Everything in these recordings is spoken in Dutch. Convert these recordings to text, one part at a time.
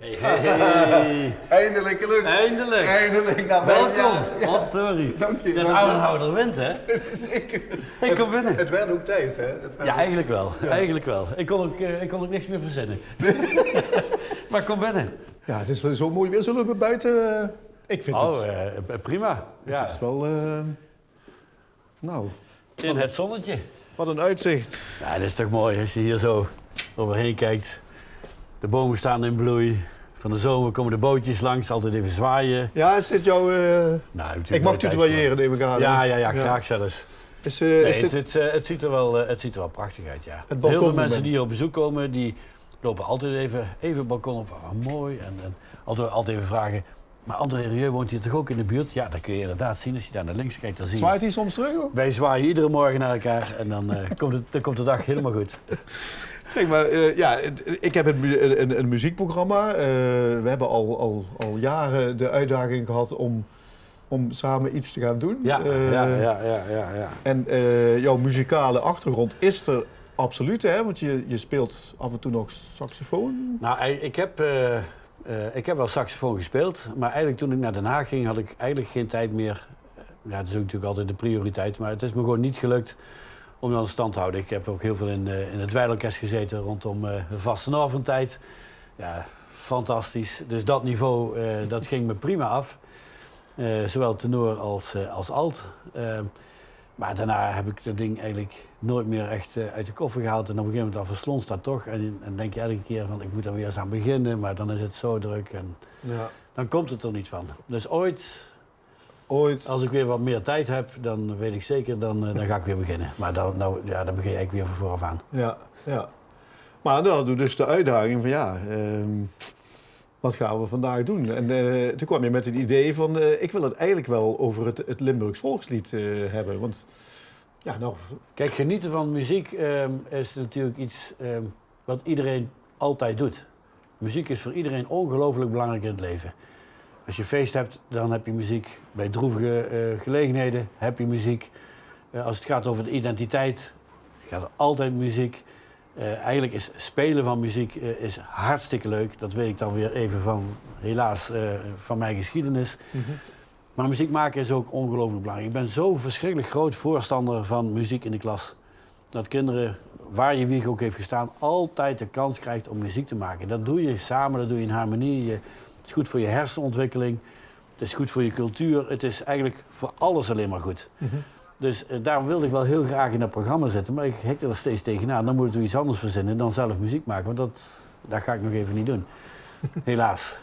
Hey. Eindelijk gelukt. Eindelijk, na 5 Welkom. jaar. Ja. Wat Tori. Dank je. De ouderenhouder wint, hè? Zeker. Ik kom binnen. Het werd ook tijd, hè? Ja, eigenlijk wel. Ja. Eigenlijk wel. Ik kon ook niks meer verzinnen. Maar kom binnen. Ja, het is wel zo mooi weer. Zullen we buiten... Ik vind het... Prima. Ja. Het is wel... nou, In het zonnetje. wat een uitzicht. Ja, dat is toch mooi als je hier zo overheen kijkt. De bomen staan in bloei. Van de zomer komen de bootjes langs, altijd even zwaaien. Ja, is dit jouw... Nou, ik mag tutoyeren, neem ik aan. Ja, graag zelfs. Is, Nee, is dit... het ziet er wel prachtig uit, ja. Het Heel veel balkonmoment. mensen die hier op bezoek komen, die lopen altijd even het balkon op. Oh, mooi. En altijd even vragen, maar André Rieu woont hier toch ook in de buurt? Ja, dat kun je inderdaad zien. Als je daar naar links kijkt, dan zie je... Zwaait hij soms terug, hoor? Wij zwaaien iedere morgen naar elkaar en dan komt de dag helemaal goed. Zeg maar, ik heb een muziekprogramma. We hebben al jaren de uitdaging gehad om samen iets te gaan doen. Ja. En jouw muzikale achtergrond is er absoluut, hè? Want je speelt af en toe nog saxofoon. Nou, ik heb wel saxofoon gespeeld, maar eigenlijk toen ik naar Den Haag ging, had ik eigenlijk geen tijd meer. Ja, dat is ook natuurlijk altijd de prioriteit, maar het is me gewoon niet gelukt om dan stand te houden. Ik heb ook heel veel in het Dweilorkest gezeten rondom de Vastenavondtijd. Ja, fantastisch. Dus dat niveau, dat ging me prima af. Zowel tenor als alt. Maar daarna heb ik dat ding eigenlijk nooit meer echt uit de koffer gehaald. En op een gegeven moment verslonst dat toch. En denk je elke keer van ik moet er weer eens aan beginnen. Maar dan is het zo druk en dan komt het er niet van. Dus ooit, als ik weer wat meer tijd heb, dan weet ik zeker, dan ga ik weer beginnen. Maar dan begin je eigenlijk weer van vooraf aan. Ja. Maar dan hadden we dus de uitdaging van wat gaan we vandaag doen? En toen kwam je met het idee van, ik wil het eigenlijk wel over het Limburgs volkslied hebben. Want, Kijk, genieten van muziek is natuurlijk iets wat iedereen altijd doet. Muziek is voor iedereen ongelooflijk belangrijk in het leven. Als je feest hebt, dan heb je muziek. Bij droevige gelegenheden heb je muziek. Als het gaat over de identiteit, gaat er altijd muziek. Eigenlijk is spelen van muziek is hartstikke leuk. Dat weet ik dan weer even van, helaas, van mijn geschiedenis. Mm-hmm. Maar muziek maken is ook ongelooflijk belangrijk. Ik ben zo verschrikkelijk groot voorstander van muziek in de klas. Dat kinderen, waar je wieg ook heeft gestaan, altijd de kans krijgt om muziek te maken. Dat doe je samen, dat doe je in harmonie. Het is goed voor je hersenontwikkeling. Het is goed voor je cultuur. Het is eigenlijk voor alles alleen maar goed. Mm-hmm. Dus daarom wilde ik wel heel graag in dat programma zitten, maar ik hekte er steeds tegenaan. Dan moet ik iets anders verzinnen dan zelf muziek maken, want dat ga ik nog even niet doen. Helaas.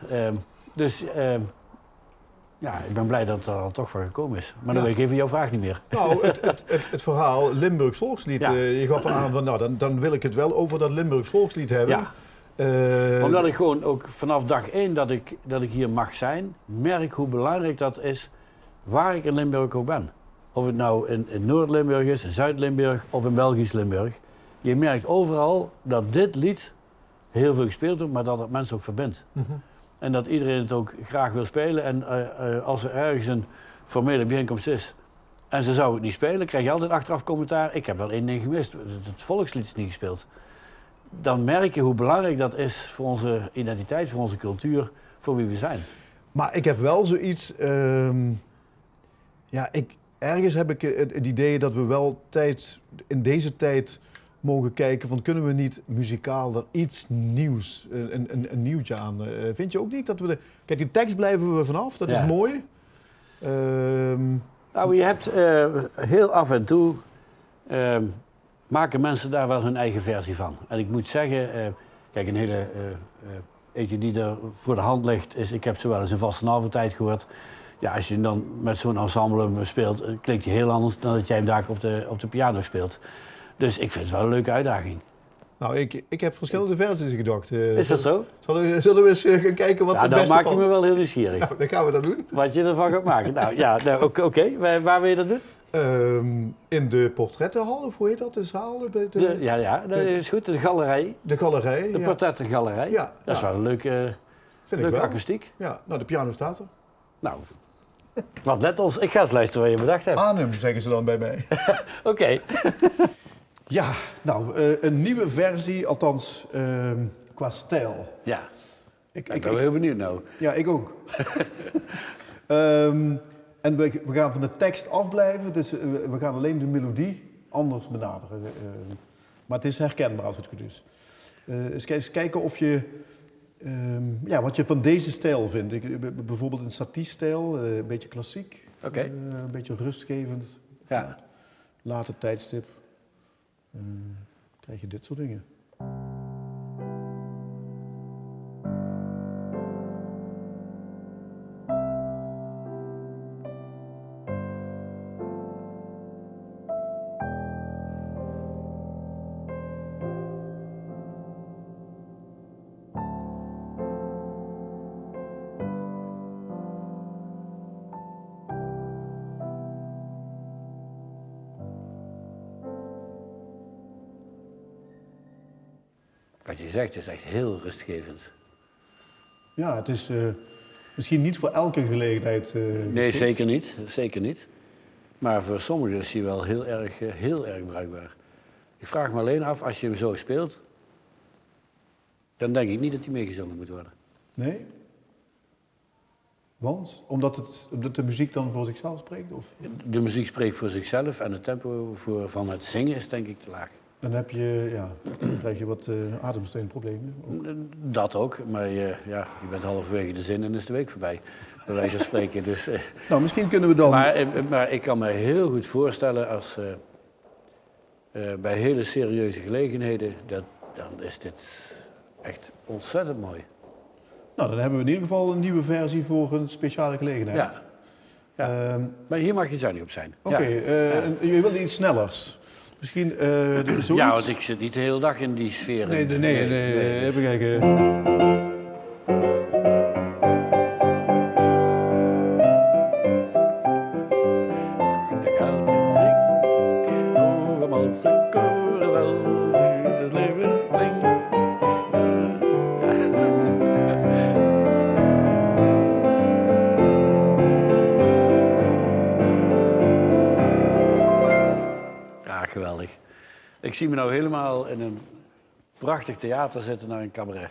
Ik ben blij dat het er toch van gekomen is. Maar dan weet ik even jouw vraag niet meer. Nou, het verhaal Limburgs volkslied. Ja. Je gaf aan van, dan wil ik het wel over dat Limburgs volkslied hebben. Ja. Omdat ik gewoon ook vanaf dag 1 dat ik hier mag zijn, merk hoe belangrijk dat is waar ik in Limburg ook ben. Of het nou in Noord-Limburg is, in Zuid-Limburg of in Belgisch Limburg. Je merkt overal dat dit lied heel veel gespeeld wordt, maar dat het mensen ook verbindt. Mm-hmm. En dat iedereen het ook graag wil spelen. En als er ergens een formele bijeenkomst is en ze zou het niet spelen, krijg je altijd achteraf commentaar. Ik heb wel 1 ding gemist, het volkslied is niet gespeeld. Dan merk je hoe belangrijk dat is voor onze identiteit, voor onze cultuur, voor wie we zijn. Maar ik heb wel zoiets... Ergens heb ik het idee dat we wel in deze tijd mogen kijken van kunnen we niet muzikaal er iets nieuws, een nieuwtje aan. Vind je ook niet dat we Kijk, die tekst blijven we vanaf, dat is mooi. Nou, je hebt heel af en toe maken mensen daar wel hun eigen versie van. En ik moet zeggen, kijk, een hele eentje die er voor de hand ligt is, ik heb zo wel eens een Vastenavondtijd gehoord. Ja, als je dan met zo'n ensemble speelt, klinkt hij heel anders dan dat jij hem daar op de piano speelt. Dus ik vind het wel een leuke uitdaging. Nou, ik heb verschillende versies gedacht. Is dat zo? Zullen we eens gaan kijken wat het beste past? Dan maak je me wel heel nieuwsgierig. Nou, dan gaan we dat doen. Wat je ervan gaat maken. Nou, oké. Waar wil je dat doen? In de portrettenhal, of hoe heet dat? De zaal? Dat is goed. De galerij. De galerij, De portrettengalerij. Ja. Dat is wel een leuke akoestiek. Ja, nou, de piano staat er. Nou, wat let ons. Ik ga eens luisteren wat je bedacht hebt. Aan hem, zeggen ze dan bij mij. Oké. Ja, nou, een nieuwe versie, althans qua stijl. Ja. Ik ben wel heel benieuwd nou. Ja, ik ook. En we gaan van de tekst afblijven, dus we gaan alleen de melodie anders benaderen. Maar het is herkenbaar als het goed is. Eens kijken of je, wat je van deze stijl vindt. Bijvoorbeeld een Satie-stijl, een beetje klassiek. Oké. Een beetje rustgevend. Ja. Later tijdstip. Krijg je dit soort dingen. Wat je zegt is echt heel rustgevend. Ja, het is misschien niet voor elke gelegenheid. Nee, zeker niet. Zeker niet. Maar voor sommigen is hij wel heel erg bruikbaar. Ik vraag me alleen af, als je hem zo speelt, dan denk ik niet dat hij meegezongen moet worden. Nee? Want? Omdat de muziek dan voor zichzelf spreekt? Of? De muziek spreekt voor zichzelf en het tempo van het zingen is denk ik te laag. Dan krijg je wat ademsteunproblemen. Ook. Dat ook, maar je bent halverwege de zin en is de week voorbij. Bij wijze van spreken. Dus, Nou, misschien kunnen we dan... maar ik kan me heel goed voorstellen als bij hele serieuze gelegenheden, dan is dit echt ontzettend mooi. Nou, dan hebben we in ieder geval een nieuwe versie voor een speciale gelegenheid. Ja. Maar hier mag je zuinig op zijn. Oké, Ja. je wilde iets snellers. Misschien zoiets? Ja, want ik zit niet de hele dag in die sfeer. Nee. Even kijken. De gouden zing, overal ze koren wel, het leven klinkt. Ja, geweldig. Ik zie me nou helemaal in een prachtig theater zitten naar een cabaret.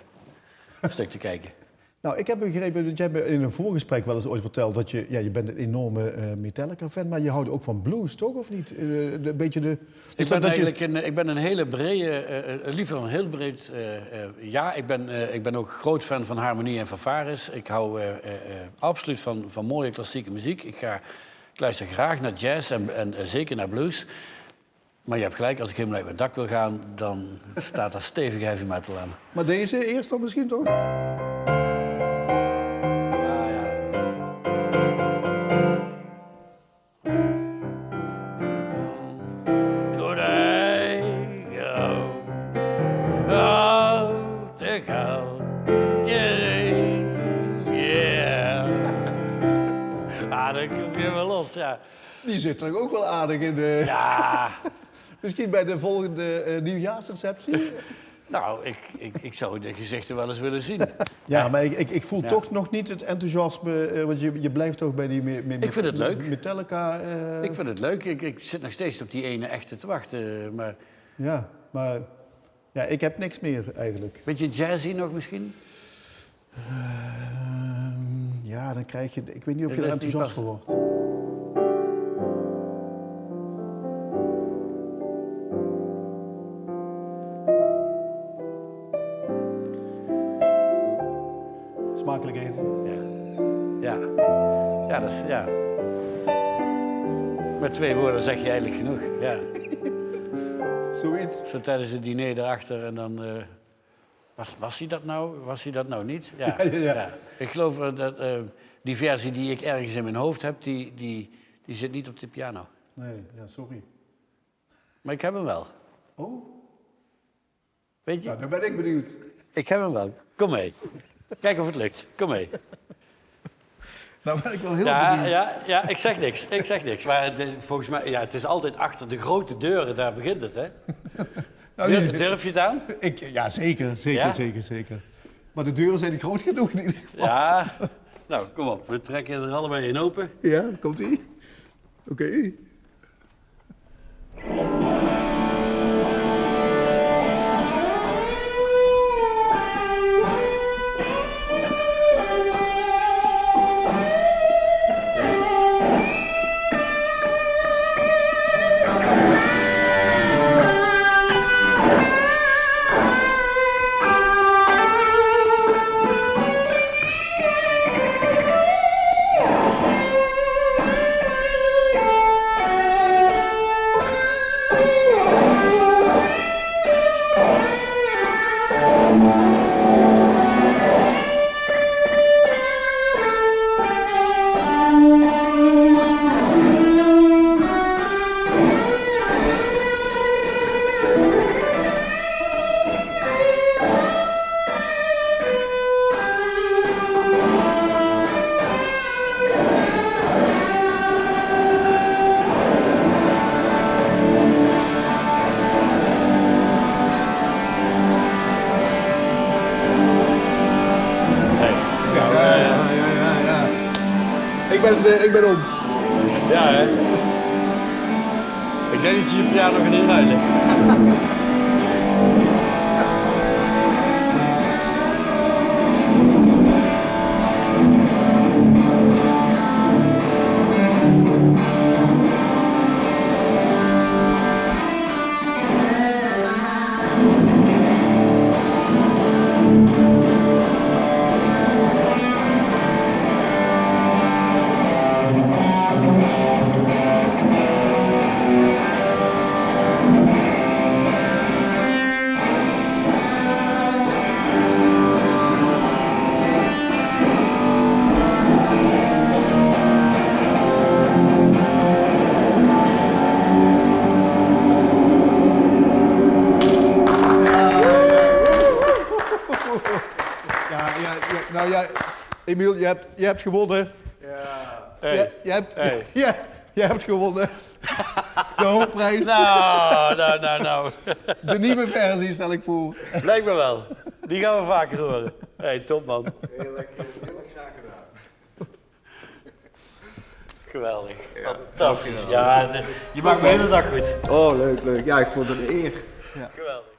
Een stuk te kijken. Nou, ik heb begrepen dat jij me in een voorgesprek wel eens ooit verteld dat je bent een enorme Metallica-fan, maar je houdt ook van blues, toch? Of niet? Een beetje de... Ik ben een hele brede, liever een heel breed... ik ben ook groot fan van harmonie en fanfares. Ik hou absoluut van mooie klassieke muziek. Ik luister graag naar jazz en zeker naar blues. Maar je hebt gelijk, als ik helemaal uit mijn dak wil gaan, dan staat daar stevig heavy metal aan. Maar deze eerst dan misschien toch? Dan kom je wel los, ja. Die zit er ook wel aardig in de... Ja. Misschien bij de volgende nieuwjaarsreceptie? Nou, ik zou de gezichten wel eens willen zien. Ja, maar ik voel toch nog niet het enthousiasme, want je blijft toch bij die Ik vind het leuk. Metallica... Ik vind het leuk. Ik zit nog steeds op die ene echte te wachten. Maar... Ja, maar ik heb niks meer eigenlijk. Beetje jazzy nog misschien? Ja, dan krijg je... Ik weet niet of je er enthousiast voor wordt. Smakelijk eten. Ja, dat is... Ja. Met 2 woorden zeg je eigenlijk genoeg. Ja. Zoiets. Zo tijdens het diner daarachter en dan... Was hij dat nou? Was hij dat nou niet? Ja. Ja. Ik geloof dat die versie die ik ergens in mijn hoofd heb, die zit niet op de piano. Nee, ja, sorry. Maar ik heb hem wel. Oh? Weet je? Nou, dan ben ik benieuwd. Ik heb hem wel. Kom mee. Kijk of het lukt. Kom mee. Nou ben ik wel heel benieuwd. Ja, ik zeg niks. Maar volgens mij, het is altijd achter de grote deuren, daar begint het, hè? Nou, durf je het aan? Ja, zeker. Maar de deuren zijn niet groot genoeg in ieder geval. Ja, nou, kom op. We trekken er allebei in open. Ja, komt-ie. Oké. ik ben om. Ja, hè? Ik denk dat je piano gaat inruilen. Nou ja, Emiel, je hebt gewonnen. Ja. Je hebt gewonnen. De hoofdprijs. Nou. De nieuwe versie stel ik voor. Lijkt me wel. Die gaan we vaker horen. Hey, top man. Heel erg graag gedaan. Geweldig. Fantastisch. Ja, je maakt me de hele dag goed. Oh, leuk. Ja, ik vond het een eer. Geweldig.